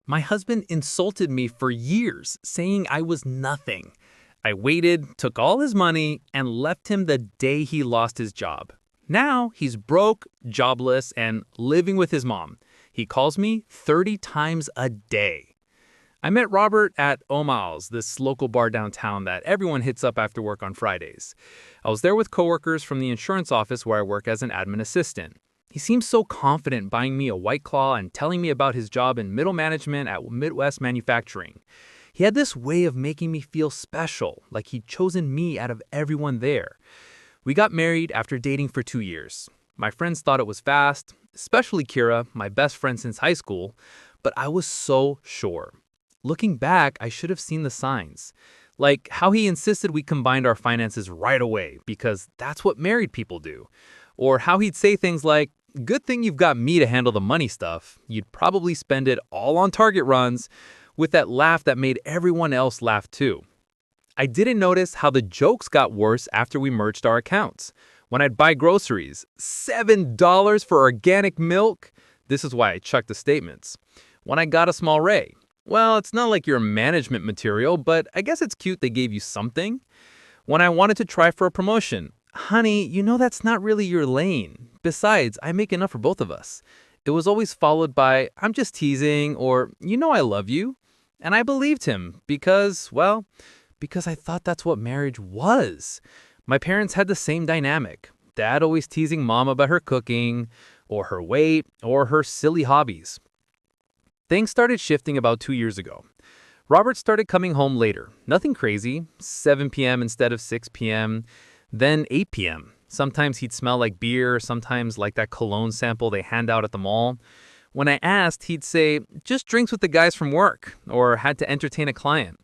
My husband insulted me for years, saying I was nothing. I waited, took all his money, and left him the day he lost his job. Now he's broke, jobless, and living with his mom. He calls me 30 times a day. I met Robert at Omal's, this local bar downtown that everyone hits up after work on Fridays. I was there with coworkers from the insurance office where I work as an admin assistant. He seemed so confident buying me a White Claw and telling me about his job in middle management at Midwest Manufacturing. He had this way of making me feel special, like he'd chosen me out of everyone there. We got married after dating for 2 years. My friends thought it was fast, especially Kira, my best friend since high school, but I was so sure. Looking back, I should have seen the signs. Like how he insisted we combined our finances right away, because that's what married people do. Or how he'd say things like, "Good thing you've got me to handle the money stuff. You'd probably spend it all on Target runs," with that laugh that made everyone else laugh too. I didn't notice how the jokes got worse after we merged our accounts. When I'd buy groceries, $7 for organic milk? This is why I chucked the statements. When I got a small Ray, well, it's not like your management material, but I guess it's cute they gave you something. When I wanted to try for a promotion, "Honey, you know that's not really your lane. Besides, I make enough for both of us." It was always followed by, "I'm just teasing," or "You know I love you." And I believed him because I thought that's what marriage was. My parents had the same dynamic. Dad always teasing mom about her cooking, or her weight, or her silly hobbies. Things started shifting about 2 years ago. Robert started coming home later. Nothing crazy, 7 p.m. instead of 6 p.m., then 8 p.m. Sometimes he'd smell like beer, sometimes like that cologne sample they hand out at the mall. When I asked, he'd say, "Just drinks with the guys from work," or "had to entertain a client."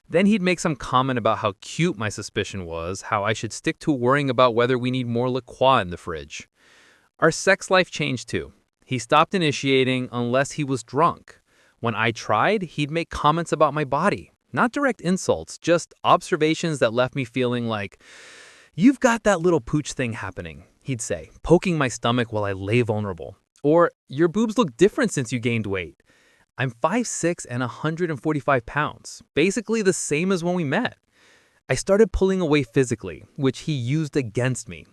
Then he'd make some comment about how cute my suspicion was, how I should stick to worrying about whether we need more La Croix in the fridge. Our sex life changed too. He stopped initiating unless he was drunk. When I tried, he'd make comments about my body. Not direct insults, just observations that left me feeling like, "You've got that little pooch thing happening," he'd say, poking my stomach while I lay vulnerable. Or, "Your boobs look different since you gained weight." I'm 5'6" and 145 pounds, basically the same as when we met. I started pulling away physically, which he used against me.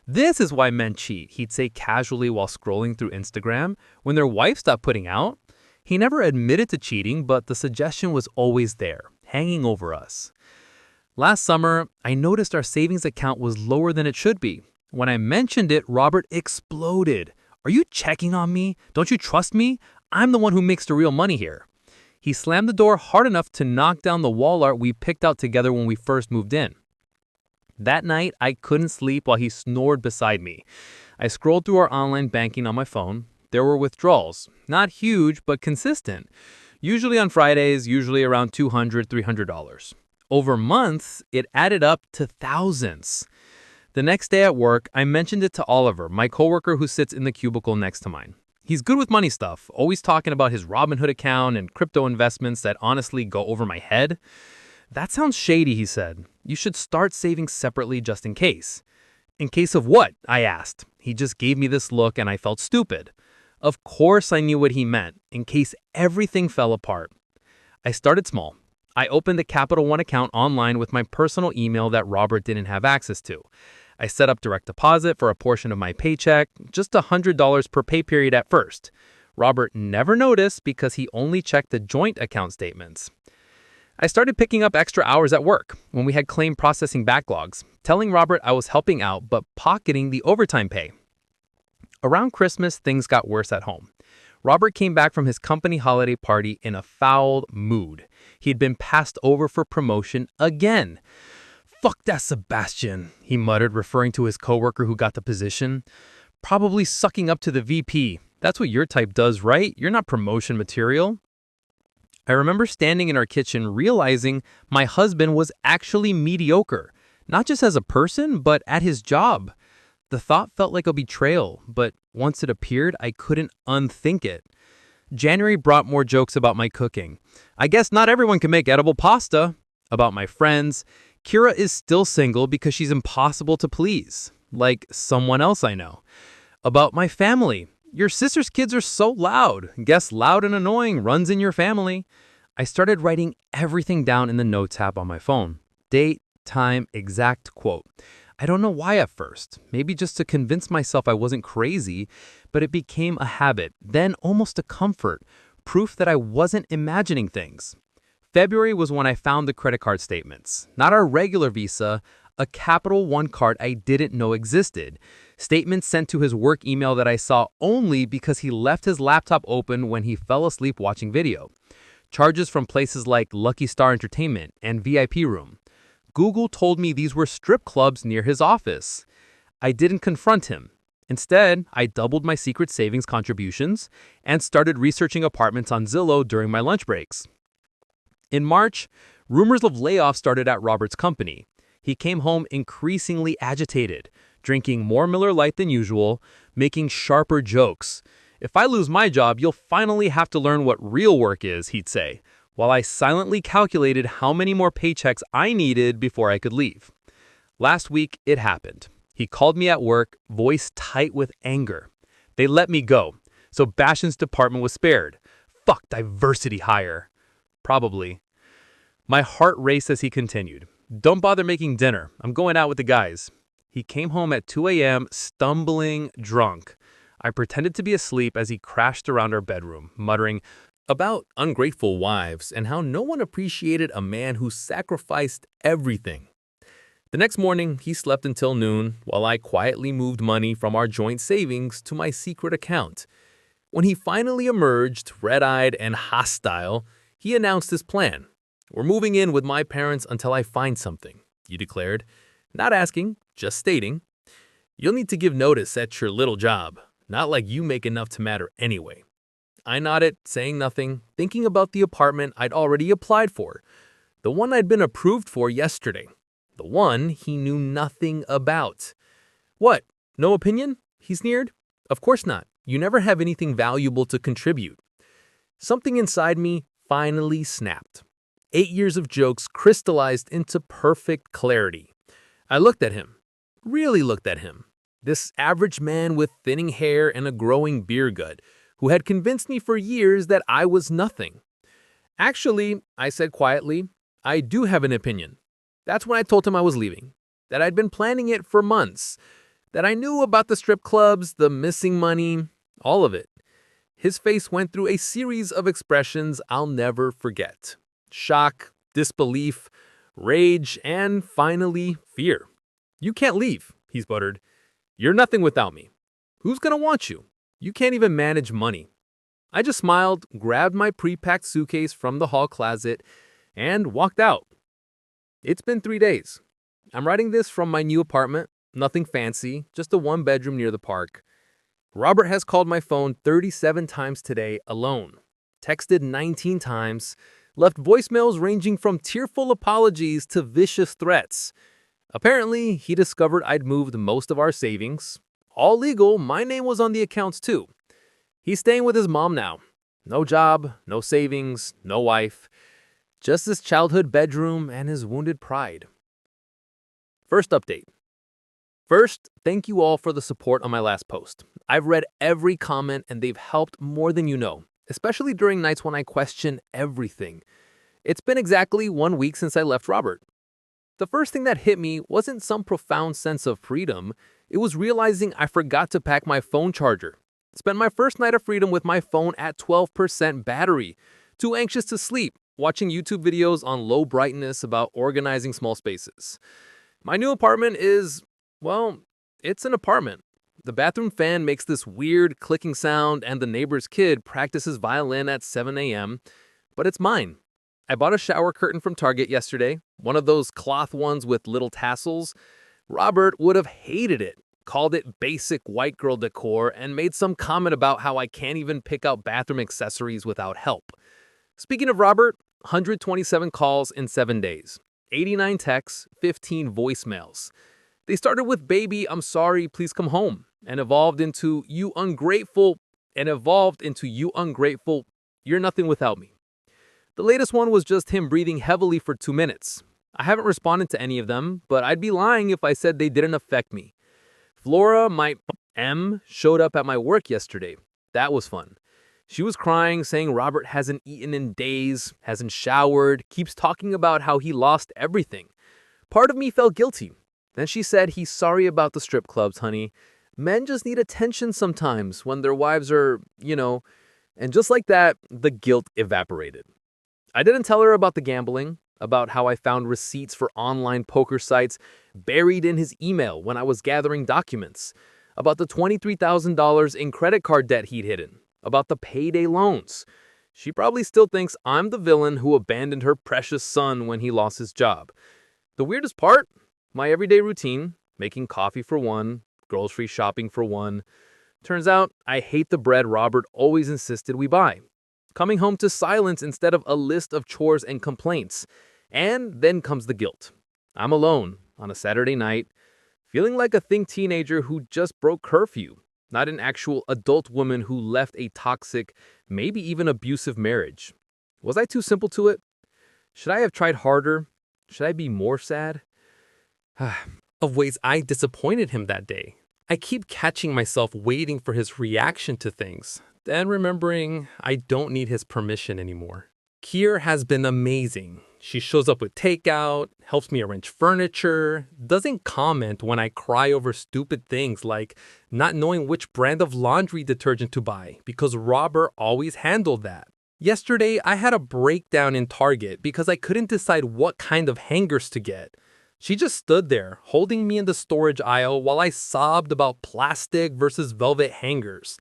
"This is why men cheat," he'd say casually while scrolling through Instagram when their wife stopped putting out. He never admitted to cheating, but the suggestion was always there, hanging over us. Last summer, I noticed our savings account was lower than it should be. When I mentioned it, Robert exploded. "Are you checking on me? Don't you trust me? I'm the one who makes the real money here." He slammed the door hard enough to knock down the wall art we picked out together when we first moved in. That night, I couldn't sleep while he snored beside me. I scrolled through our online banking on my phone. There were withdrawals, not huge, but consistent. Usually on Fridays, usually around $200, $300. Over months, it added up to thousands. The next day at work, I mentioned it to Oliver, my coworker who sits in the cubicle next to mine. He's good with money stuff, always talking about his Robinhood account and crypto investments that honestly go over my head. "That sounds shady," he said. "You should start saving separately just in case." "In case of what?" I asked. He just gave me this look and I felt stupid. Of course I knew what he meant, in case everything fell apart. I started small. I opened a Capital One account online with my personal email that Robert didn't have access to. I set up direct deposit for a portion of my paycheck, just $100 per pay period at first. Robert never noticed because he only checked the joint account statements. I started picking up extra hours at work when we had claim processing backlogs, telling Robert I was helping out but pocketing the overtime pay. Around Christmas, things got worse at home. Robert came back from his company holiday party in a foul mood. He'd been passed over for promotion again. "Fuck that Sebastian," he muttered, referring to his coworker who got the position. "Probably sucking up to the VP. That's what your type does, right? You're not promotion material." I remember standing in our kitchen realizing my husband was actually mediocre, not just as a person, but at his job. The thought felt like a betrayal, but once it appeared, I couldn't unthink it. January brought more jokes about my cooking. "I guess not everyone can make edible pasta." About my friends. "Kira is still single because she's impossible to please," like someone else I know. About my family. Your sister's kids are so loud. Guess loud and annoying runs in your family. I started writing everything down in the Notes app on my phone. Date, time, exact quote. I don't know why at first. Maybe just to convince myself I wasn't crazy, but it became a habit, then almost a comfort, proof that I wasn't imagining things. February was when I found the credit card statements. Not our regular Visa, a Capital One card I didn't know existed. Statements sent to his work email that I saw only because he left his laptop open when he fell asleep watching video. Charges from places like Lucky Star Entertainment and VIP Room. Google told me these were strip clubs near his office. I didn't confront him. Instead, I doubled my secret savings contributions and started researching apartments on Zillow during my lunch breaks. In March, rumors of layoffs started at Robert's company. He came home increasingly agitated, drinking more Miller Lite than usual, making sharper jokes. "If I lose my job, you'll finally have to learn what real work is," he'd say, while I silently calculated how many more paychecks I needed before I could leave. Last week, it happened. He called me at work, voice tight with anger. They let me go, so Bastion's department was spared. Fuck diversity hire. Probably. My heart raced as he continued. "Don't bother making dinner. I'm going out with the guys." He came home at 2 a.m., stumbling, drunk. I pretended to be asleep as he crashed around our bedroom, muttering about ungrateful wives and how no one appreciated a man who sacrificed everything. The next morning, he slept until noon while I quietly moved money from our joint savings to my secret account. When he finally emerged, red-eyed and hostile, he announced his plan. "We're moving in with my parents until I find something," he declared. Not asking, just stating. "You'll need to give notice at your little job. Not like you make enough to matter anyway." I nodded, saying nothing, thinking about the apartment I'd already applied for. The one I'd been approved for yesterday. The one he knew nothing about. "What? No opinion?" he sneered. "Of course not. You never have anything valuable to contribute." Something inside me finally snapped. 8 years of jokes crystallized into perfect clarity. I looked at him. Really looked at him. This average man with thinning hair and a growing beer gut, who had convinced me for years that I was nothing. "Actually," I said quietly, "I do have an opinion." That's when I told him I was leaving, that I'd been planning it for months, that I knew about the strip clubs, the missing money, all of it. His face went through a series of expressions I'll never forget. Shock, disbelief, rage, and finally, fear. "You can't leave," he sputtered. "You're nothing without me. Who's gonna want you? You can't even manage money." I just smiled, grabbed my pre-packed suitcase from the hall closet, and walked out. It's been 3 days. I'm writing this from my new apartment. Nothing fancy, just a one-bedroom near the park. Robert has called my phone 37 times today alone, texted 19 times, left voicemails ranging from tearful apologies to vicious threats. Apparently, he discovered I'd moved most of our savings. All legal, my name was on the accounts too. He's staying with his mom now. No job, no savings, no wife. Just his childhood bedroom and his wounded pride. First update. First, thank you all for the support on my last post. I've read every comment and they've helped more than you know, especially during nights when I question everything. It's been exactly 1 week since I left Robert. The first thing that hit me wasn't some profound sense of freedom. It was realizing I forgot to pack my phone charger. Spent my first night of freedom with my phone at 12% battery. Too anxious to sleep, watching YouTube videos on low brightness about organizing small spaces. My new apartment is, well, it's an apartment. The bathroom fan makes this weird clicking sound and the neighbor's kid practices violin at 7 a.m., but it's mine. I bought a shower curtain from Target yesterday, one of those cloth ones with little tassels. Robert would have hated it, called it basic white girl decor, and made some comment about how I can't even pick out bathroom accessories without help. Speaking of Robert, 127 calls in 7 days, 89 texts, 15 voicemails. They started with "Baby, I'm sorry, please come home," and evolved into "You ungrateful," "You're nothing without me." The latest one was just him breathing heavily for 2 minutes. I haven't responded to any of them, but I'd be lying if I said they didn't affect me. Flora, my M showed up at my work yesterday. That was fun. She was crying, saying Robert hasn't eaten in days, hasn't showered, keeps talking about how he lost everything. Part of me felt guilty. Then she said he's sorry about the strip clubs, honey. Men just need attention sometimes when their wives are. And just like that, the guilt evaporated. I didn't tell her about the gambling, about how I found receipts for online poker sites buried in his email when I was gathering documents, about the $23,000 in credit card debt he'd hidden, about the payday loans. She probably still thinks I'm the villain who abandoned her precious son when he lost his job. The weirdest part? My everyday routine, making coffee for one, grocery shopping for one. Turns out I hate the bread Robert always insisted we buy. Coming home to silence instead of a list of chores and complaints. And then comes the guilt. I'm alone on a Saturday night, feeling like a teenager who just broke curfew, not an actual adult woman who left a toxic, maybe even abusive marriage. Was I too simple to it? Should I have tried harder? Should I be more sad? Of ways I disappointed him that day. I keep catching myself waiting for his reaction to things, then remembering I don't need his permission anymore. Kier has been amazing. She shows up with takeout, helps me arrange furniture, doesn't comment when I cry over stupid things like not knowing which brand of laundry detergent to buy because Robert always handled that. Yesterday, I had a breakdown in Target because I couldn't decide what kind of hangers to get. She just stood there, holding me in the storage aisle while I sobbed about plastic versus velvet hangers.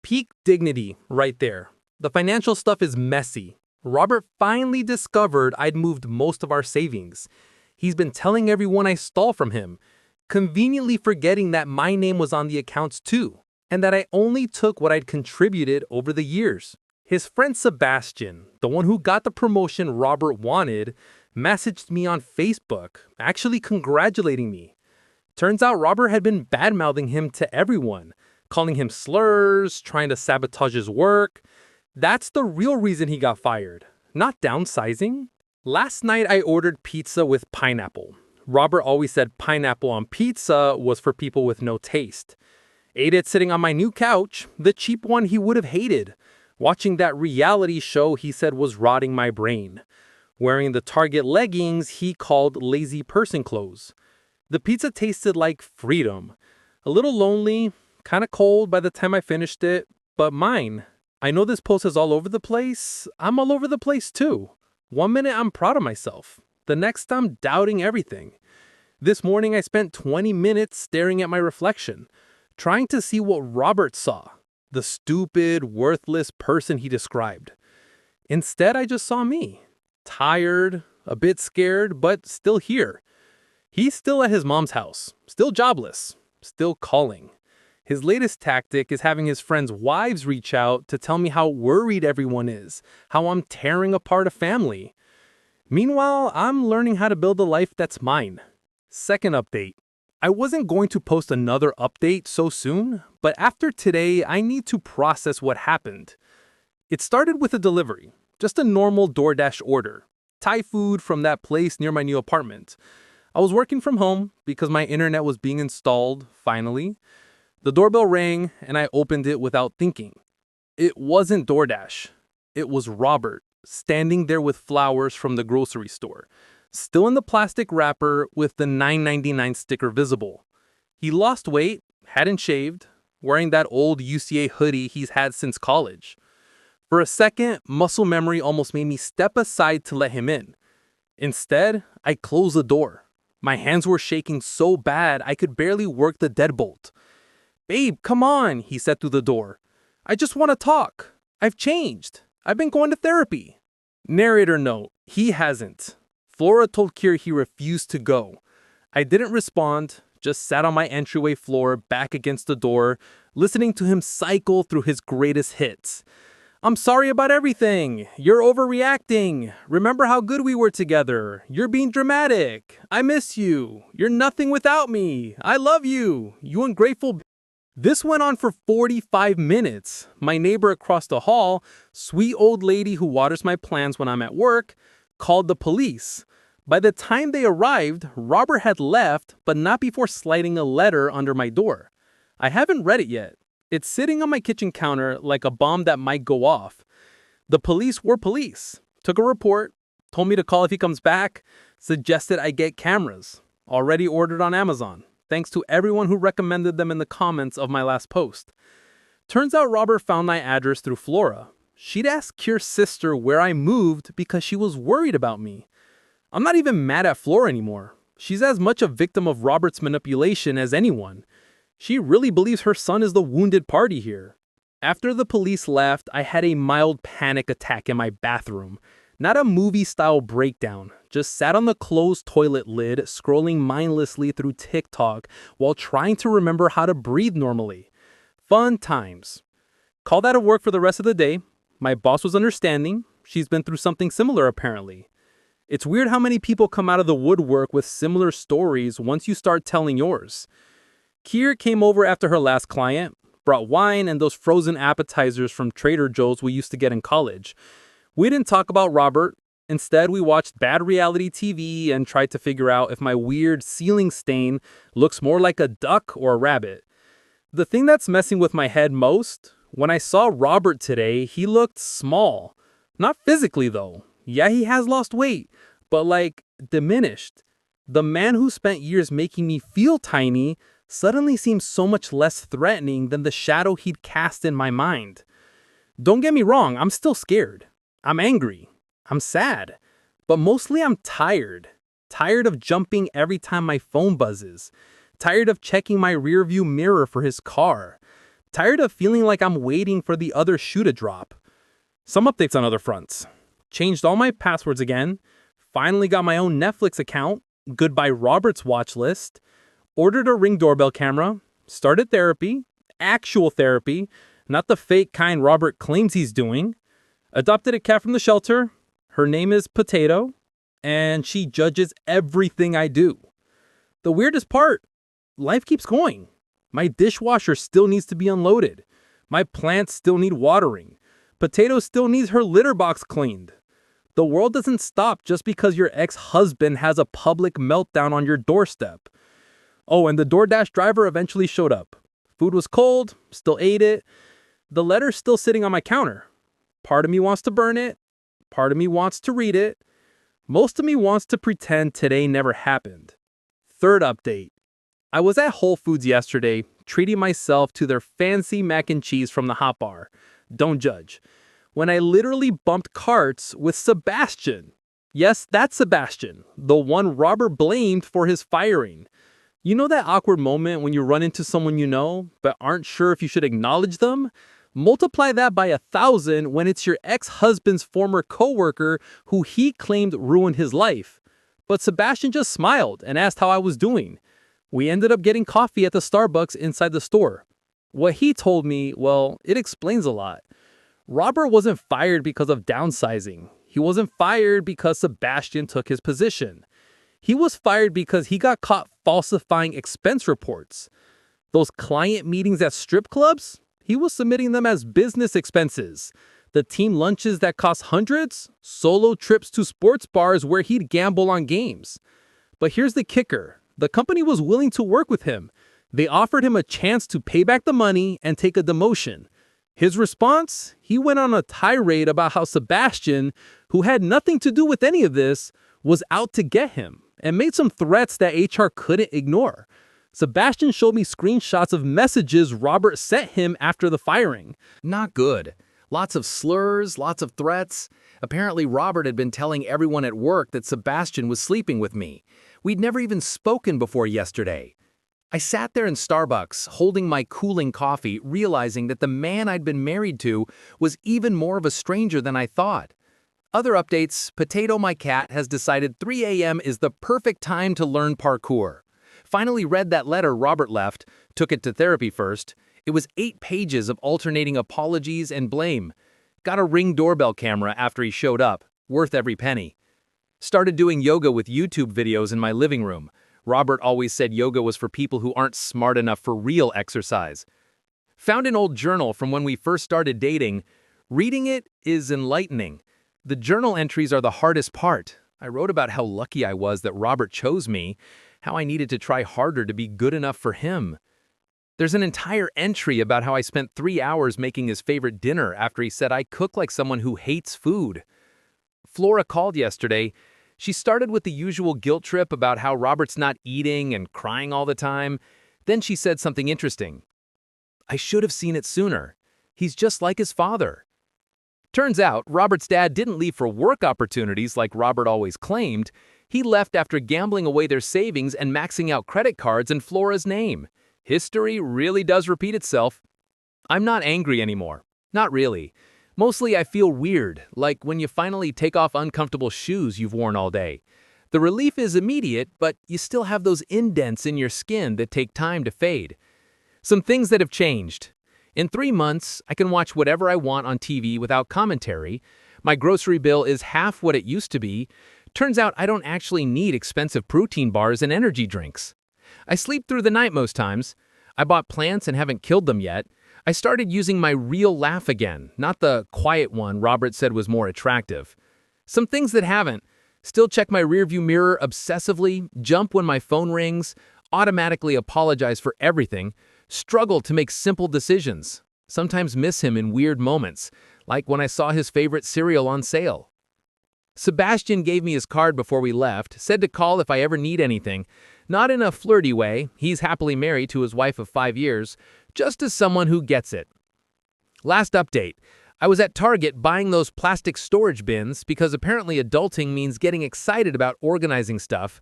Peak dignity right there. The financial stuff is messy. Robert finally discovered I'd moved most of our savings. He's been telling everyone I stole from him, conveniently forgetting that my name was on the accounts too, and that I only took what I'd contributed over the years. His friend Sebastian, the one who got the promotion Robert wanted, messaged me on Facebook, actually congratulating me. Turns out Robert had been bad-mouthing him to everyone, calling him slurs, trying to sabotage his work. That's the real reason he got fired, not downsizing. Last night I ordered pizza with pineapple. Robert always said pineapple on pizza was for people with no taste. Ate it sitting on my new couch, the cheap one he would have hated, watching that reality show he said was rotting my brain. Wearing the Target leggings he called lazy person clothes. The pizza tasted like freedom. A little lonely, kind of cold by the time I finished it, but mine. I know this post is all over the place. I'm all over the place too. One minute I'm proud of myself. The next I'm doubting everything. This morning I spent 20 minutes staring at my reflection, trying to see what Robert saw. The stupid, worthless person he described. Instead, I just saw me. Tired, a bit scared, but still here. He's still at his mom's house, still jobless, still calling. His latest tactic is having his friends' wives reach out to tell me how worried everyone is, how I'm tearing apart a family. Meanwhile, I'm learning how to build a life that's mine. Second update. I wasn't going to post another update so soon, but after today, I need to process what happened. It started with a delivery, just a normal DoorDash order. Thai food from that place near my new apartment. I was working from home because my internet was being installed, finally. The doorbell rang and I opened it without thinking. It wasn't DoorDash. It was Robert, standing there with flowers from the grocery store, still in the plastic wrapper with the $9.99 sticker visible. He lost weight, hadn't shaved, wearing that old UCA hoodie he's had since college. For a second, muscle memory almost made me step aside to let him in. Instead, I closed the door. My hands were shaking so bad I could barely work the deadbolt. "Babe, come on," he said through the door. "I just want to talk. I've changed. I've been going to therapy." Narrator note, he hasn't. Flora told Kier he refused to go. I didn't respond, just sat on my entryway floor back against the door, listening to him cycle through his greatest hits. "I'm sorry about everything. You're overreacting. Remember how good we were together. You're being dramatic. I miss you. You're nothing without me. I love you. You ungrateful." This went on for 45 minutes. My neighbor across the hall, sweet old lady who waters my plants when I'm at work, called the police. By the time they arrived, Robert had left, but not before sliding a letter under my door. I haven't read it yet. It's sitting on my kitchen counter like a bomb that might go off. The police were police. Took a report, told me to call if he comes back, suggested I get cameras. Already ordered on Amazon, thanks to everyone who recommended them in the comments of my last post. Turns out Robert found my address through Flora. She'd asked Kier's sister where I moved because she was worried about me. I'm not even mad at Flora anymore. She's as much a victim of Robert's manipulation as anyone. She really believes her son is the wounded party here. After the police left, I had a mild panic attack in my bathroom. Not a movie-style breakdown. Just sat on the closed toilet lid, scrolling mindlessly through TikTok while trying to remember how to breathe normally. Fun times. Called out of work for the rest of the day. My boss was understanding. She's been through something similar apparently. It's weird how many people come out of the woodwork with similar stories once you start telling yours. Kier came over after her last client, brought wine and those frozen appetizers from Trader Joe's we used to get in college. We didn't talk about Robert. Instead, we watched bad reality TV and tried to figure out if my weird ceiling stain looks more like a duck or a rabbit. The thing that's messing with my head most, when I saw Robert today, he looked small. Not physically though. Yeah, he has lost weight, but like diminished. The man who spent years making me feel tiny suddenly seems so much less threatening than the shadow he'd cast in my mind. Don't get me wrong, I'm still scared. I'm angry. I'm sad. But mostly I'm tired. Tired of jumping every time my phone buzzes. Tired of checking my rearview mirror for his car. Tired of feeling like I'm waiting for the other shoe to drop. Some updates on other fronts. Changed all my passwords again. Finally got my own Netflix account. Goodbye Robert's watch list. Ordered a Ring doorbell camera. Started therapy. Actual therapy. Not the fake kind Robert claims he's doing. Adopted a cat from the shelter. Her name is Potato. And she judges everything I do. The weirdest part, life keeps going. My dishwasher still needs to be unloaded. My plants still need watering. Potato still needs her litter box cleaned. The world doesn't stop just because your ex-husband has a public meltdown on your doorstep. Oh, and the DoorDash driver eventually showed up. Food was cold, still ate it. The letter's still sitting on my counter. Part of me wants to burn it. Part of me wants to read it. Most of me wants to pretend today never happened. Third update. I was at Whole Foods yesterday, treating myself to their fancy mac and cheese from the hot bar. Don't judge. When I literally bumped carts with Sebastian. Yes, that's Sebastian, the one Robert blamed for his firing. You know that awkward moment when you run into someone you know, but aren't sure if you should acknowledge them? Multiply that by 1,000 when it's your ex-husband's former coworker who he claimed ruined his life. But Sebastian just smiled and asked how I was doing. We ended up getting coffee at the Starbucks inside the store. What he told me, well, it explains a lot. Robert wasn't fired because of downsizing. He wasn't fired because Sebastian took his position. He was fired because he got caught falsifying expense reports. Those client meetings at strip clubs, he was submitting them as business expenses. The team lunches that cost hundreds, solo trips to sports bars where he'd gamble on games. But here's the kicker. The company was willing to work with him. They offered him a chance to pay back the money and take a demotion. His response? He went on a tirade about how Sebastian, who had nothing to do with any of this, was out to get him and made some threats that HR couldn't ignore. Sebastian showed me screenshots of messages Robert sent him after the firing. Not good. Lots of slurs, lots of threats. Apparently Robert had been telling everyone at work that Sebastian was sleeping with me. We'd never even spoken before yesterday. I sat there in Starbucks, holding my cooling coffee, realizing that the man I'd been married to was even more of a stranger than I thought. Other updates, Potato, my cat, has decided 3 a.m. is the perfect time to learn parkour. Finally read that letter Robert left, took it to therapy first. It was 8 pages of alternating apologies and blame. Got a Ring doorbell camera after he showed up, worth every penny. Started doing yoga with YouTube videos in my living room. Robert always said yoga was for people who aren't smart enough for real exercise. Found an old journal from when we first started dating. Reading it is enlightening. The journal entries are the hardest part. I wrote about how lucky I was that Robert chose me, how I needed to try harder to be good enough for him. There's an entire entry about how I spent 3 hours making his favorite dinner after he said I cook like someone who hates food. Flora called yesterday. She started with the usual guilt trip about how Robert's not eating and crying all the time. Then she said something interesting. I should have seen it sooner. He's just like his father. Turns out, Robert's dad didn't leave for work opportunities like Robert always claimed. He left after gambling away their savings and maxing out credit cards in Flora's name. History really does repeat itself. I'm not angry anymore. Not really. Mostly I feel weird, like when you finally take off uncomfortable shoes you've worn all day. The relief is immediate, but you still have those indents in your skin that take time to fade. Some things that have changed. In 3 months, I can watch whatever I want on TV without commentary. My grocery bill is half what it used to be. Turns out I don't actually need expensive protein bars and energy drinks. I sleep through the night most times. I bought plants and haven't killed them yet. I started using my real laugh again, not the quiet one Robert said was more attractive. Some things that haven't. Still check my rearview mirror obsessively, jump when my phone rings, automatically apologize for everything, struggle to make simple decisions, sometimes miss him in weird moments, like when I saw his favorite cereal on sale. Sebastian gave me his card before we left, said to call if I ever need anything. Not in a flirty way, he's happily married to his wife of 5 years, just as someone who gets it. Last update. I was at Target buying those plastic storage bins because apparently adulting means getting excited about organizing stuff.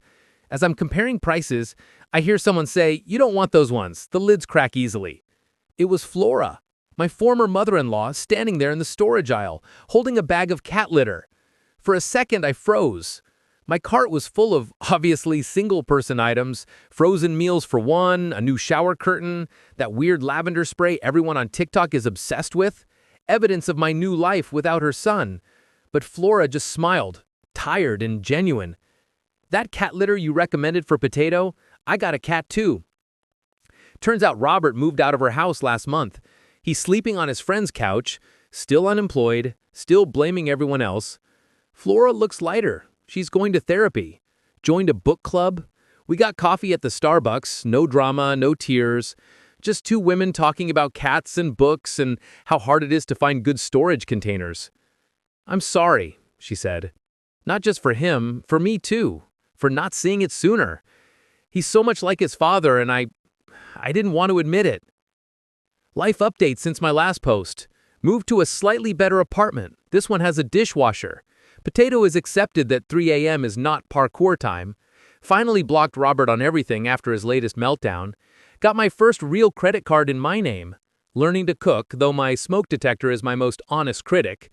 As I'm comparing prices, I hear someone say, "You don't want those ones, the lids crack easily." It was Flora, my former mother-in-law, standing there in the storage aisle, holding a bag of cat litter. For a second, I froze. My cart was full of, obviously, single-person items, frozen meals for one, a new shower curtain, that weird lavender spray everyone on TikTok is obsessed with, evidence of my new life without her son. But Flora just smiled, tired and genuine. That cat litter you recommended for Potato, I got a cat too. Turns out Robert moved out of her house last month. He's sleeping on his friend's couch, still unemployed, still blaming everyone else. Flora looks lighter. She's going to therapy. Joined a book club. We got coffee at the Starbucks, no drama, no tears. Just 2 women talking about cats and books and how hard it is to find good storage containers. I'm sorry, she said. Not just for him, for me too. For not seeing it sooner. He's so much like his father and I didn't want to admit it. Life update since my last post. Moved to a slightly better apartment. This one has a dishwasher. Potato is accepted that 3 a.m. is not parkour time. Finally blocked Robert on everything after his latest meltdown. Got my first real credit card in my name. Learning to cook, though my smoke detector is my most honest critic.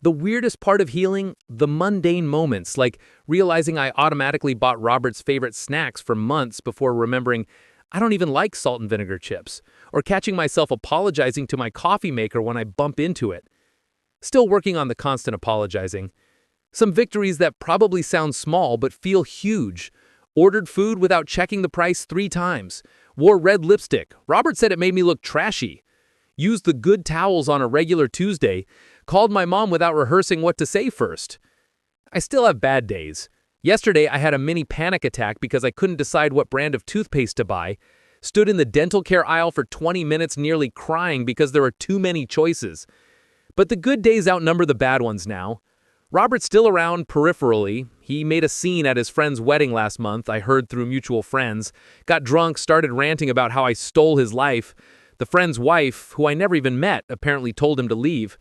The weirdest part of healing, the mundane moments, like realizing I automatically bought Robert's favorite snacks for months before remembering I don't even like salt and vinegar chips, or catching myself apologizing to my coffee maker when I bump into it. Still working on the constant apologizing. Some victories that probably sound small but feel huge. Ordered food without checking the price 3 times. Wore red lipstick. Robert said it made me look trashy. Used the good towels on a regular Tuesday. Called my mom without rehearsing what to say first. I still have bad days. Yesterday I had a mini panic attack because I couldn't decide what brand of toothpaste to buy. Stood in the dental care aisle for 20 minutes nearly crying because there are too many choices. But the good days outnumber the bad ones now. Robert's still around peripherally. He made a scene at his friend's wedding last month, I heard through mutual friends. Got drunk, started ranting about how I stole his life. The friend's wife, who I never even met, apparently told him to leave.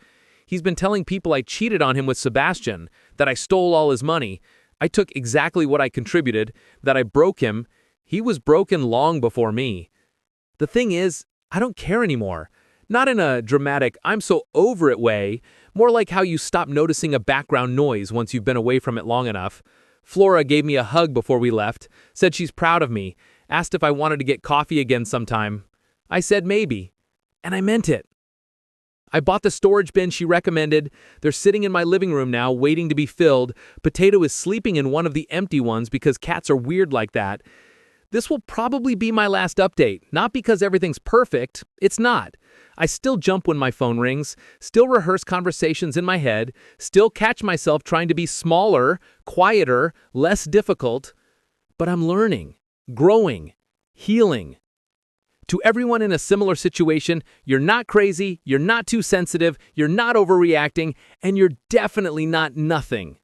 He's been telling people I cheated on him with Sebastian, that I stole all his money. I took exactly what I contributed, that I broke him. He was broken long before me. The thing is, I don't care anymore. Not in a dramatic, I'm so over it way, more like how you stop noticing a background noise once you've been away from it long enough. Flora gave me a hug before we left, said she's proud of me, asked if I wanted to get coffee again sometime. I said maybe, and I meant it. I bought the storage bin she recommended. They're sitting in my living room now, waiting to be filled. Potato is sleeping in one of the empty ones because cats are weird like that. This will probably be my last update, not because everything's perfect. It's not. I still jump when my phone rings, still rehearse conversations in my head, still catch myself trying to be smaller, quieter, less difficult. But I'm learning, growing, healing. To everyone in a similar situation, you're not crazy, you're not too sensitive, you're not overreacting, and you're definitely not nothing.